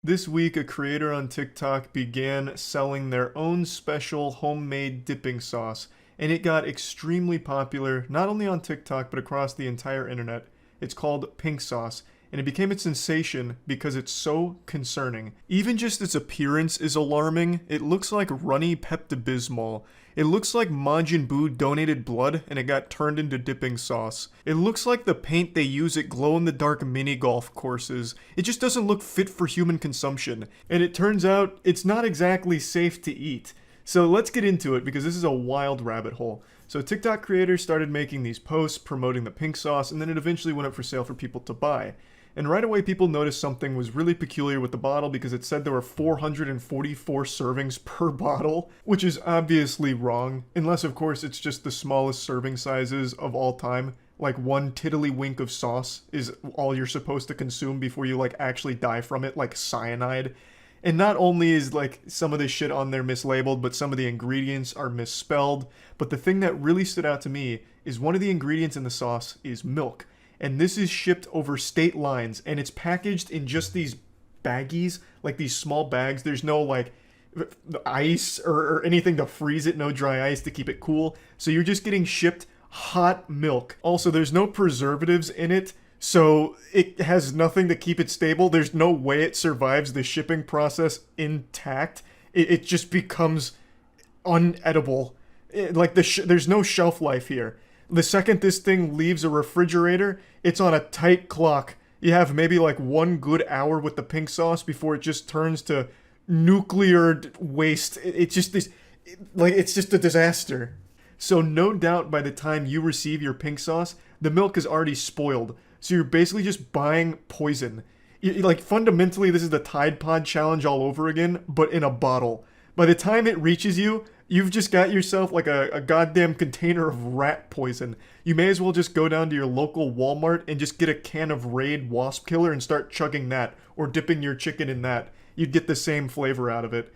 This week, a creator on TikTok began selling their own special homemade dipping sauce, and it got extremely popular not only on TikTok but across the entire internet. It's called pink sauce, and it became a sensation because it's so concerning. Even just its appearance is alarming. It looks like runny Pepto-Bismol. It looks like Majin Buu donated blood and it got turned into dipping sauce. It looks like the paint they use at glow-in-the-dark mini-golf courses. It just doesn't look fit for human consumption. And it turns out it's not exactly safe to eat. So let's get into it because this is a wild rabbit hole. So TikTok creators started making these posts promoting the pink sauce, and then it eventually went up for sale for people to buy. And right away people noticed something was really peculiar with the bottle because it said there were 444 servings per bottle, which is obviously wrong, unless of course it's just the smallest serving sizes of all time. Like one tiddlywink of sauce is all you're supposed to consume before you like actually die from it, like cyanide. And not only is like some of this shit on there mislabeled, but some of the ingredients are misspelled. But the thing that really stood out to me is one of the ingredients in the sauce is milk. And this is shipped over state lines, and it's packaged in just these baggies, like these small bags. There's no like ice or anything to freeze it, no dry ice to keep it cool. So you're just getting shipped hot milk. Also, there's no preservatives in it, so it has nothing to keep it stable. There's no way it survives the shipping process intact. It just becomes unedible. There's no shelf life here. The second this thing leaves a refrigerator, it's on a tight clock. You have maybe like 1 good hour with the pink sauce before it just turns to nuclear waste. It's just this, like, it's just a disaster. So no doubt by the time you receive your pink sauce, the milk is already spoiled. So you're basically just buying poison. Like fundamentally, this is the Tide Pod challenge all over again, but in a bottle. By the time it reaches you, you've just got yourself like a goddamn container of rat poison. You may as well just go down to your local Walmart and just get a can of Raid Wasp Killer and start chugging that, or dipping your chicken in that. You'd get the same flavor out of it.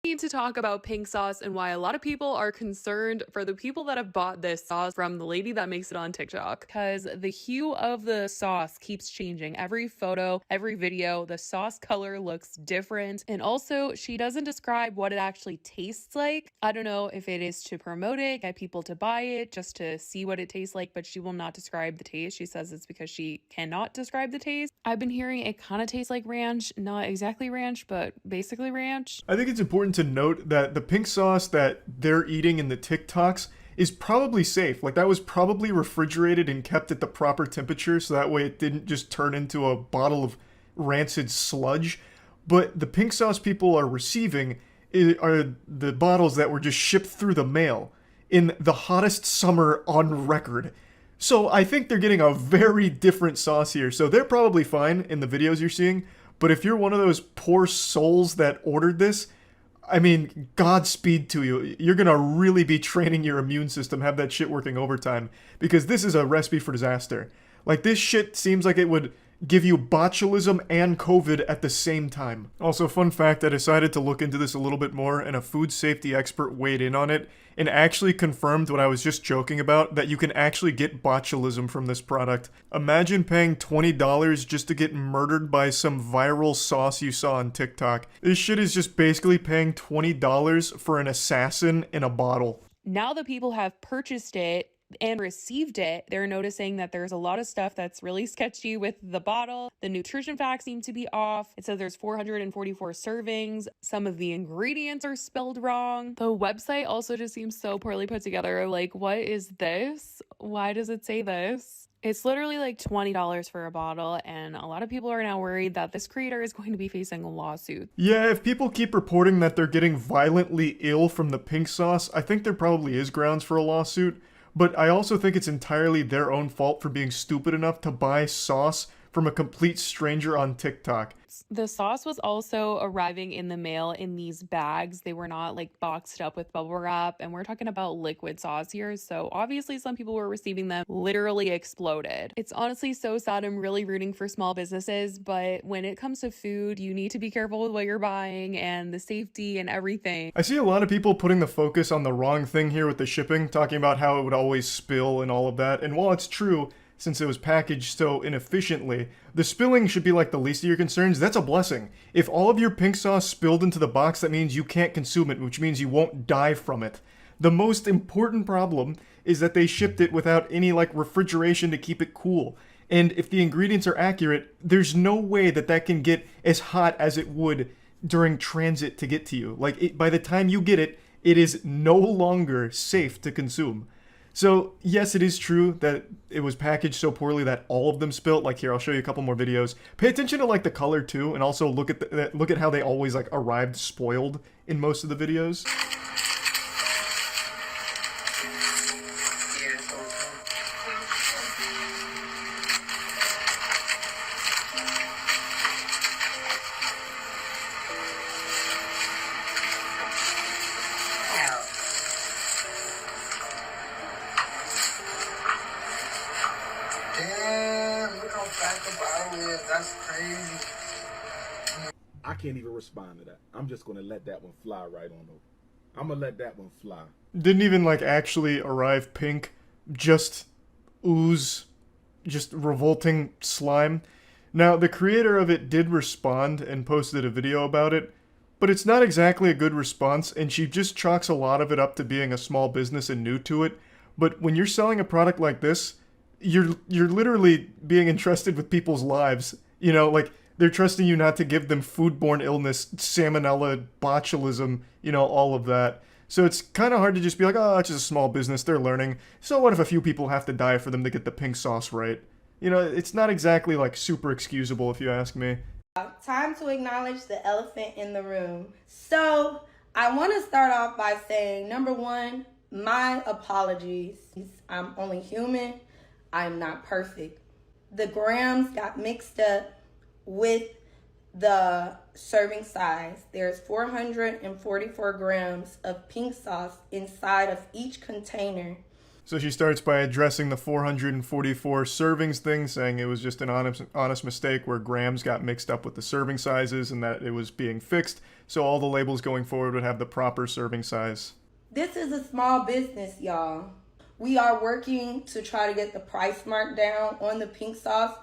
Need to talk about pink sauce and why a lot of people are concerned for the people that have bought this sauce from the lady that makes it on TikTok, because the hue of the sauce keeps changing. Every photo, every video, the sauce color looks different, and also she doesn't describe what it actually tastes like. I don't know if it is to promote it, get people to buy it just to see what it tastes like, but she will not describe the taste. She says it's because she cannot describe the taste. I've been hearing it kind of tastes like ranch, not exactly ranch, but basically ranch. I think it's important to note that the pink sauce that they're eating in the TikToks is probably safe. Like that was probably refrigerated and kept at the proper temperature so that way it didn't just turn into a bottle of rancid sludge. But the pink sauce people are receiving are the bottles that were just shipped through the mail in the hottest summer on record. So I think they're getting a very different sauce here. So they're probably fine in the videos you're seeing. But if you're one of those poor souls that ordered this, I mean, Godspeed to you. You're gonna really be training your immune system, have that shit working overtime, because this is a recipe for disaster. Like, this shit seems like it would give you botulism and COVID at the same time. Also, fun fact, I decided to look into this a little bit more, and a food safety expert weighed in on it, and actually confirmed what I was just joking about, that you can actually get botulism from this product. Imagine paying $20 just to get murdered by some viral sauce you saw on TikTok. This shit is just basically paying $20 for an assassin in a bottle. Now that people have purchased it and received it, they're noticing that there's a lot of stuff that's really sketchy with the bottle. The nutrition facts seem to be off. It says there's 444 servings. Some of the ingredients are spelled wrong. The website also just seems so poorly put together. Like, what is this? Why does it say this? It's literally like $20 for a bottle, and a lot of people are now worried that this creator is going to be facing a lawsuit. Yeah, if people keep reporting that they're getting violently ill from the pink sauce, I think there probably is grounds for a lawsuit. But I also think it's entirely their own fault for being stupid enough to buy sauce from a complete stranger on TikTok. The sauce was also arriving in the mail in these bags. They were not like boxed up with bubble wrap, and we're talking about liquid sauce here. So obviously some people were receiving them literally exploded. It's honestly so sad. I'm really rooting for small businesses, but when it comes to food, you need to be careful with what you're buying and the safety and everything. I see a lot of people putting the focus on the wrong thing here with the shipping, talking about how it would always spill and all of that. And while it's true, since it was packaged so inefficiently. The spilling should be like the least of your concerns. That's a blessing. If all of your pink sauce spilled into the box, that means you can't consume it, which means you won't die from it. The most important problem is that they shipped it without any like refrigeration to keep it cool. And if the ingredients are accurate, there's no way that that can get as hot as it would during transit to get to you. Like, by the time you get it, it is no longer safe to consume. So, yes, it is true that it was packaged so poorly that all of them spilt. Like, here, I'll show you a couple more videos. Pay attention to, like, the color, too, and also look at how they always, like, arrived spoiled in most of the videos. Damn, look how fat the bottle is. That's crazy. I can't even respond to that. I'm just gonna let that one fly right on over. I'm gonna let that one fly. Didn't even, like, actually arrive pink. Just ooze. Just revolting slime. Now, the creator of it did respond and posted a video about it, but it's not exactly a good response, and she just chalks a lot of it up to being a small business and new to it. But when you're selling a product like this, you're literally being entrusted with people's lives. You know, like, they're trusting you not to give them foodborne illness, salmonella, botulism, you know, all of that. So it's kind of hard to just be like, oh, it's just a small business, they're learning. So what if a few people have to die for them to get the pink sauce right? You know, it's not exactly, like, super excusable if you ask me. Time to acknowledge the elephant in the room. So I want to start off by saying, number one, my apologies. I'm only human. I'm not perfect. The grams got mixed up with the serving size. There's 444 grams of pink sauce inside of each container. So she starts by addressing the 444 servings thing, saying it was just an honest mistake where grams got mixed up with the serving sizes and that it was being fixed, so all the labels going forward would have the proper serving size. This is a small business, y'all. We are working to try to get the price mark down on the pink sauce.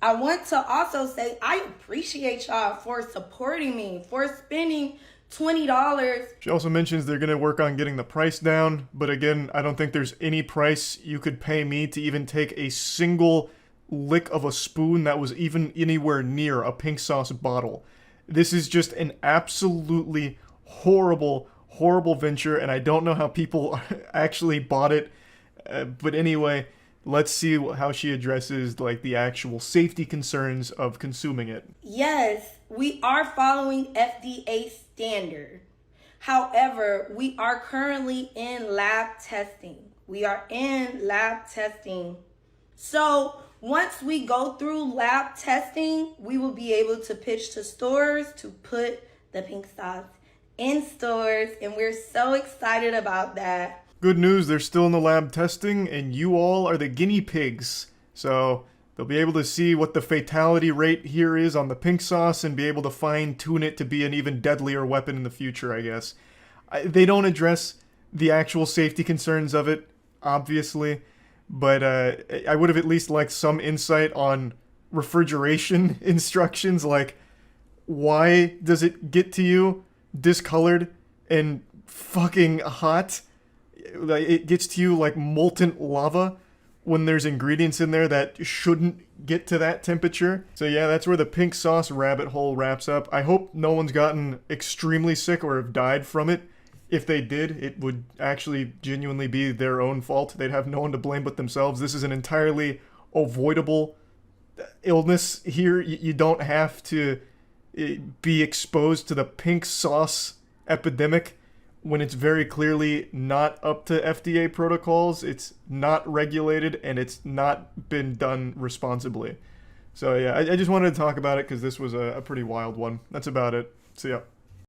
I want to also say I appreciate y'all for supporting me, for spending $20. She also mentions they're going to work on getting the price down, but again, I don't think there's any price you could pay me to even take a single lick of a spoon that was even anywhere near a pink sauce bottle. This is just an absolutely horrible venture, and I don't know how people actually bought it. But anyway, let's see how she addresses, like, the actual safety concerns of consuming it. Yes, we are following FDA standard. However, we are currently in lab testing. So once we go through lab testing, we will be able to pitch to stores to put the pink sauce in stores, and we're so excited about that. Good news, they're still in the lab testing, and you all are the guinea pigs. So they'll be able to see what the fatality rate here is on the pink sauce and be able to fine-tune it to be an even deadlier weapon in the future, I guess. They don't address the actual safety concerns of it, obviously, but I would have at least liked some insight on refrigeration instructions, like, why does it get to you discolored and fucking hot? It gets to you like molten lava when there's ingredients in there that shouldn't get to that temperature. So yeah, that's where the pink sauce rabbit hole wraps up. I hope no one's gotten extremely sick or have died from it. If they did, it would actually genuinely be their own fault. They'd have no one to blame but themselves. This is an entirely avoidable illness here. You don't have to be exposed to the pink sauce epidemic when it's very clearly not up to FDA protocols, it's not regulated, and it's not been done responsibly. So yeah, I just wanted to talk about it because this was a pretty wild one. That's about it. See ya.